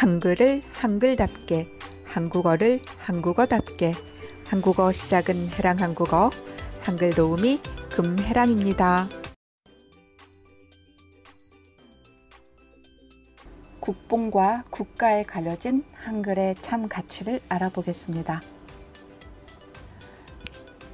한글을 한글답게, 한국어를 한국어답게. 한국어 시작은 해랑 한국어, 한글 도우미 금해랑입니다. 국뽕과 국가에 가려진 한글의 참 가치를 알아보겠습니다.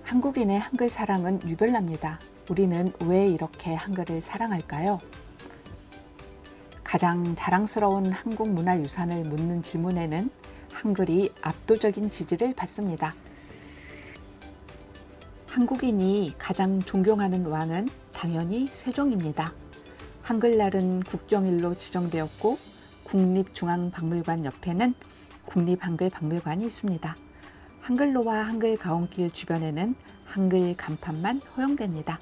한국인의 한글 사랑은 유별납니다. 우리는 왜 이렇게 한글을 사랑할까요? 가장 자랑스러운 한국 문화유산을 묻는 질문에는 한글이 압도적인 지지를 받습니다. 한국인이 가장 존경하는 왕은 당연히 세종입니다. 한글날은 국정일로 지정되었고 국립중앙박물관 옆에는 국립한글박물관이 있습니다. 한글로와 한글 가온길 주변에는 한글 간판만 허용됩니다.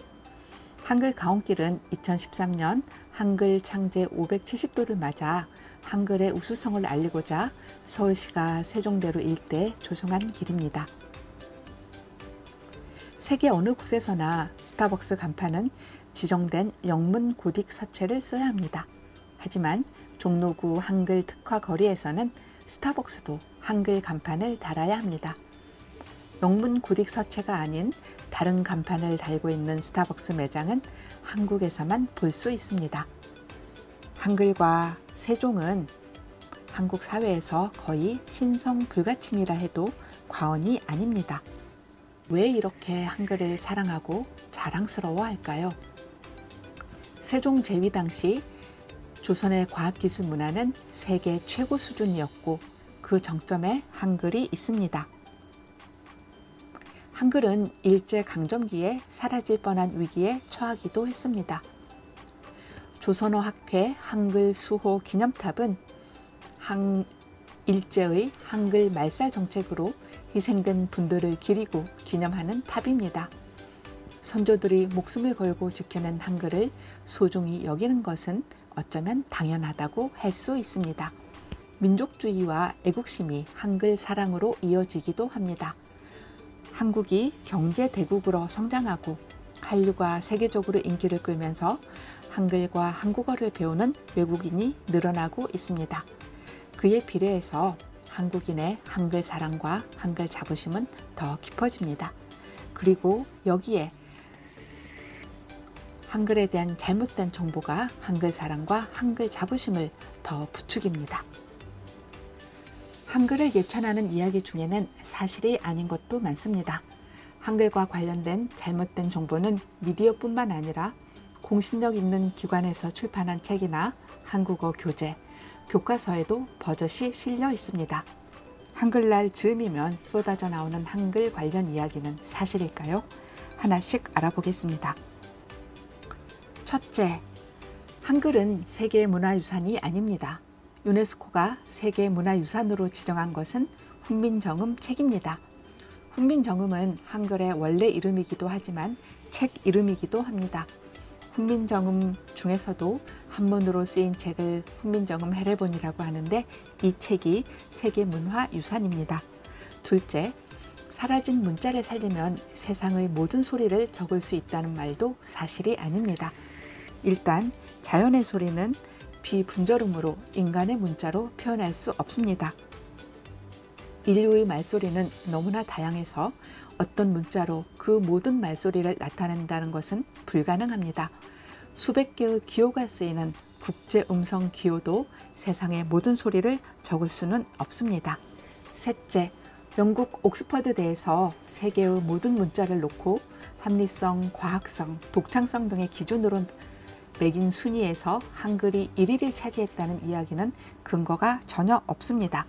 한글 가온길은 2013년 한글 창제 570도를 맞아 한글의 우수성을 알리고자 서울시가 세종대로 일대에 조성한 길입니다. 세계 어느 곳에서나 스타벅스 간판은 지정된 영문 고딕 서체를 써야 합니다. 하지만 종로구 한글 특화 거리에서는 스타벅스도 한글 간판을 달아야 합니다. 영문 고딕 서체가 아닌 다른 간판을 달고 있는 스타벅스 매장은 한국에서만 볼 수 있습니다. 한글과 세종은 한국 사회에서 거의 신성 불가침이라 해도 과언이 아닙니다. 왜 이렇게 한글을 사랑하고 자랑스러워할까요? 세종 제위 당시 조선의 과학기술 문화는 세계 최고 수준이었고 그 정점에 한글이 있습니다. 한글은 일제강점기에 사라질 뻔한 위기에 처하기도 했습니다. 조선어학회 한글 수호 기념탑은 일제의 한글 말살 정책으로 희생된 분들을 기리고 기념하는 탑입니다. 선조들이 목숨을 걸고 지켜낸 한글을 소중히 여기는 것은 어쩌면 당연하다고 할 수 있습니다. 민족주의와 애국심이 한글 사랑으로 이어지기도 합니다. 한국이 경제대국으로 성장하고 한류가 세계적으로 인기를 끌면서 한글과 한국어를 배우는 외국인이 늘어나고 있습니다. 그에 비례해서 한국인의 한글 사랑과 한글 자부심은 더 깊어집니다. 그리고 여기에 한글에 대한 잘못된 정보가 한글 사랑과 한글 자부심을 더 부추깁니다. 한글을 예찬하는 이야기 중에는 사실이 아닌 것도 많습니다. 한글과 관련된 잘못된 정보는 미디어뿐만 아니라 공신력 있는 기관에서 출판한 책이나 한국어 교재, 교과서에도 버젓이 실려 있습니다. 한글날 즈음이면 쏟아져 나오는 한글 관련 이야기는 사실일까요? 하나씩 알아보겠습니다. 첫째, 한글은 세계문화유산이 아닙니다. 유네스코가 세계문화유산으로 지정한 것은 훈민정음 책입니다. 훈민정음은 한글의 원래 이름이기도 하지만 책 이름이기도 합니다. 훈민정음 중에서도 한문으로 쓰인 책을 훈민정음 해례본이라고 하는데 이 책이 세계문화유산입니다. 둘째, 사라진 문자를 살리면 세상의 모든 소리를 적을 수 있다는 말도 사실이 아닙니다. 일단 자연의 소리는 비분절음으로 인간의 문자로 표현할 수 없습니다. 인류의 말소리는 너무나 다양해서 어떤 문자로 그 모든 말소리를 나타낸다는 것은 불가능합니다. 수백 개의 기호가 쓰이는 국제음성 기호도 세상의 모든 소리를 적을 수는 없습니다. 셋째, 영국 옥스퍼드대에서 세계의 모든 문자를 놓고 합리성, 과학성, 독창성 등의 기준으로 매긴 순위에서 한글이 1위를 차지했다는 이야기는 근거가 전혀 없습니다.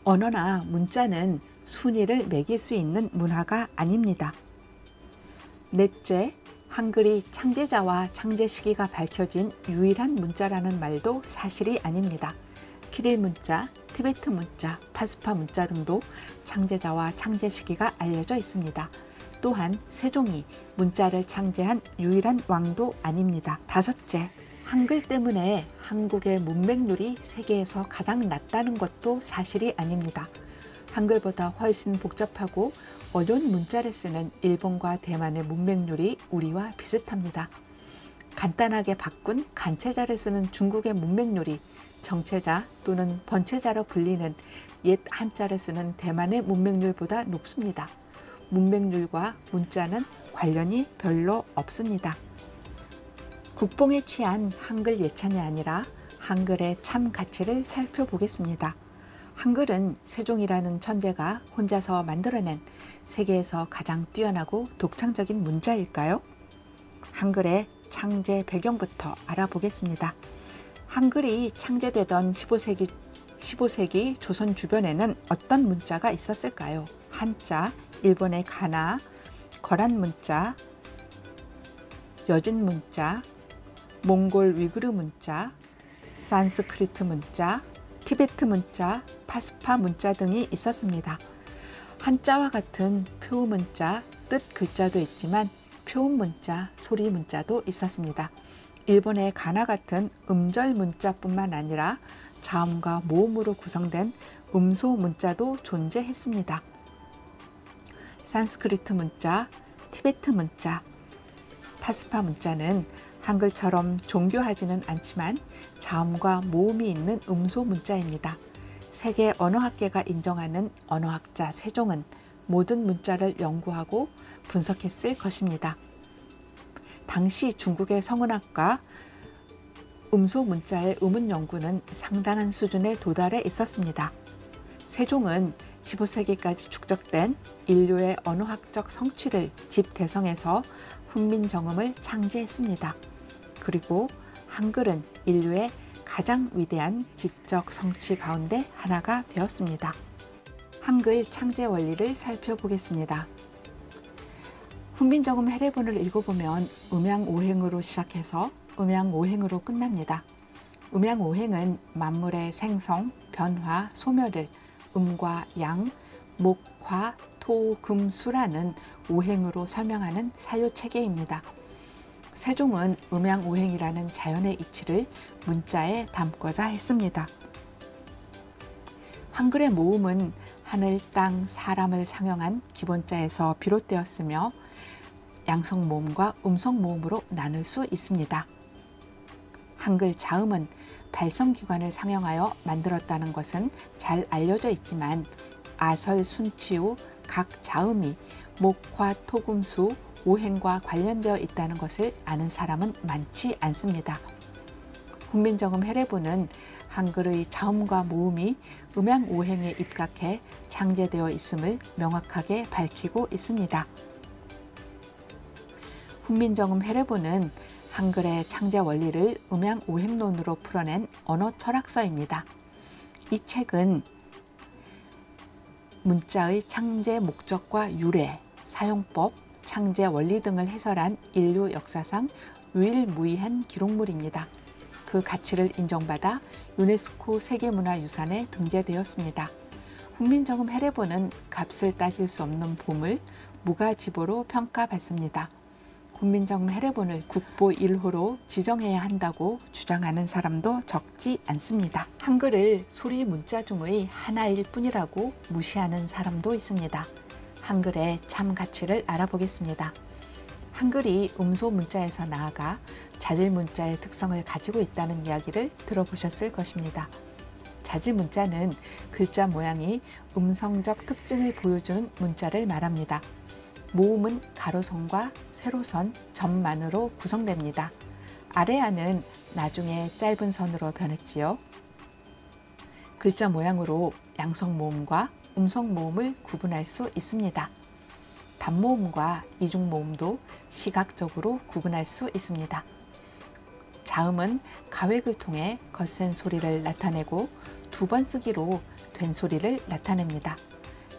언어나 문자는 순위를 매길 수 있는 문화가 아닙니다. 넷째, 한글이 창제자와 창제 시기가 밝혀진 유일한 문자라는 말도 사실이 아닙니다. 키릴 문자, 티베트 문자, 파스파 문자 등도 창제자와 창제 시기가 알려져 있습니다. 또한 세종이 문자를 창제한 유일한 왕도 아닙니다. 다섯째, 한글 때문에 한국의 문맹률이 세계에서 가장 낮다는 것도 사실이 아닙니다. 한글보다 훨씬 복잡하고 어려운 문자를 쓰는 일본과 대만의 문맹률이 우리와 비슷합니다. 간단하게 바꾼 간체자를 쓰는 중국의 문맹요리, 정체자 또는 번체자로 불리는 옛 한자를 쓰는 대만의 문맹률보다 높습니다. 문맹률과 문자는 관련이 별로 없습니다. 국뽕에 취한 한글 예찬이 아니라 한글의 참 가치를 살펴보겠습니다. 한글은 세종이라는 천재가 혼자서 만들어낸 세계에서 가장 뛰어나고 독창적인 문자일까요? 한글의 창제 배경부터 알아보겠습니다. 한글이 창제되던 15세기 조선 주변에는 어떤 문자가 있었을까요? 한자, 일본의 가나, 거란 문자, 여진 문자, 몽골 위구르 문자, 산스크리트 문자, 티베트 문자, 파스파 문자 등이 있었습니다. 한자와 같은 표음 문자, 뜻 글자도 있지만 표음 문자, 소리 문자도 있었습니다. 일본의 가나 같은 음절 문자뿐만 아니라 자음과 모음으로 구성된 음소 문자도 존재했습니다. 산스크리트 문자, 티베트 문자, 파스파 문자는 한글처럼 종교하지는 않지만 자음과 모음이 있는 음소 문자입니다. 세계 언어학계가 인정하는 언어학자 세종은 모든 문자를 연구하고 분석했을 것입니다. 당시 중국의 성은학과 음소 문자의 음운 연구는 상당한 수준에 도달해 있었습니다. 세종은 15세기까지 축적된 인류의 언어학적 성취를 집대성해서 훈민정음을 창제했습니다. 그리고 한글은 인류의 가장 위대한 지적 성취 가운데 하나가 되었습니다. 한글 창제 원리를 살펴보겠습니다. 훈민정음 해례본을 읽어보면 음양오행으로 시작해서 음양오행으로 끝납니다. 음양오행은 만물의 생성, 변화, 소멸을 음과 양, 목, 화, 토, 금, 수라는 오행으로 설명하는 사유체계입니다. 세종은 음양오행이라는 자연의 이치를 문자에 담고자 했습니다. 한글의 모음은 하늘, 땅, 사람을 상영한 기본자에서 비롯되었으며 양성모음과 음성모음으로 나눌 수 있습니다. 한글 자음은 발성기관을 상영하여 만들었다는 것은 잘 알려져 있지만 아설, 순치우, 각 자음이 목, 화, 토, 금, 수, 오행과 관련되어 있다는 것을 아는 사람은 많지 않습니다. 훈민정음 해례본은 한글의 자음과 모음이 음양오행에 입각해 창제되어 있음을 명확하게 밝히고 있습니다. 훈민정음 해례본은 한글의 창제 원리를 음양오행론으로 풀어낸 언어 철학서입니다. 이 책은 문자의 창제 목적과 유래, 사용법, 창제 원리 등을 해설한 인류 역사상 유일무이한 기록물입니다. 그 가치를 인정받아 유네스코 세계문화유산에 등재되었습니다. 훈민정음 해례본은 값을 따질 수 없는 보물, 무가지보로 평가받습니다. 훈민정음 해례본을 국보 1호로 지정해야 한다고 주장하는 사람도 적지 않습니다. 한글을 소리 문자 중의 하나일 뿐이라고 무시하는 사람도 있습니다. 한글의 참 가치를 알아보겠습니다. 한글이 음소 문자에서 나아가 자질 문자의 특성을 가지고 있다는 이야기를 들어보셨을 것입니다. 자질 문자는 글자 모양이 음성적 특징을 보여주는 문자를 말합니다. 모음은 가로선과 세로선, 점만으로 구성됩니다. 아래아는 나중에 짧은 선으로 변했지요. 글자 모양으로 양성모음과 음성모음을 구분할 수 있습니다. 단모음과 이중모음도 시각적으로 구분할 수 있습니다. 자음은 가획을 통해 거센 소리를 나타내고 두 번 쓰기로 된 소리를 나타냅니다.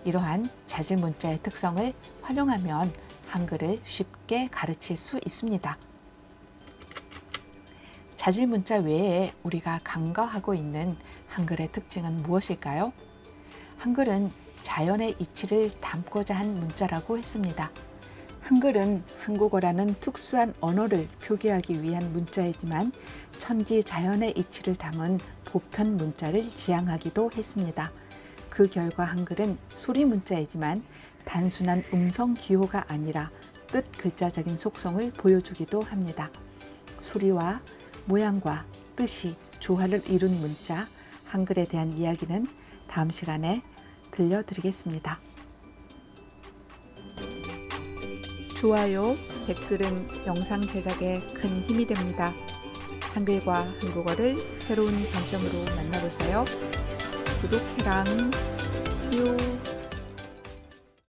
이러한 자질 문자의 특성을 활용하면 한글을 쉽게 가르칠 수 있습니다. 자질 문자 외에 우리가 간과하고 있는 한글의 특징은 무엇일까요? 한글은 자연의 이치를 담고자 한 문자라고 했습니다. 한글은 한국어라는 특수한 언어를 표기하기 위한 문자이지만 천지 자연의 이치를 담은 보편 문자를 지향하기도 했습니다. 그 결과 한글은 소리 문자이지만 단순한 음성 기호가 아니라 뜻 글자적인 속성을 보여주기도 합니다. 소리와 모양과 뜻이 조화를 이룬 문자 한글에 대한 이야기는 다음 시간에 들려드리겠습니다. 좋아요, 댓글은 영상 제작에 큰 힘이 됩니다. 한글과 한국어를 새로운 관점으로 만나보세요. 구독해랑 요.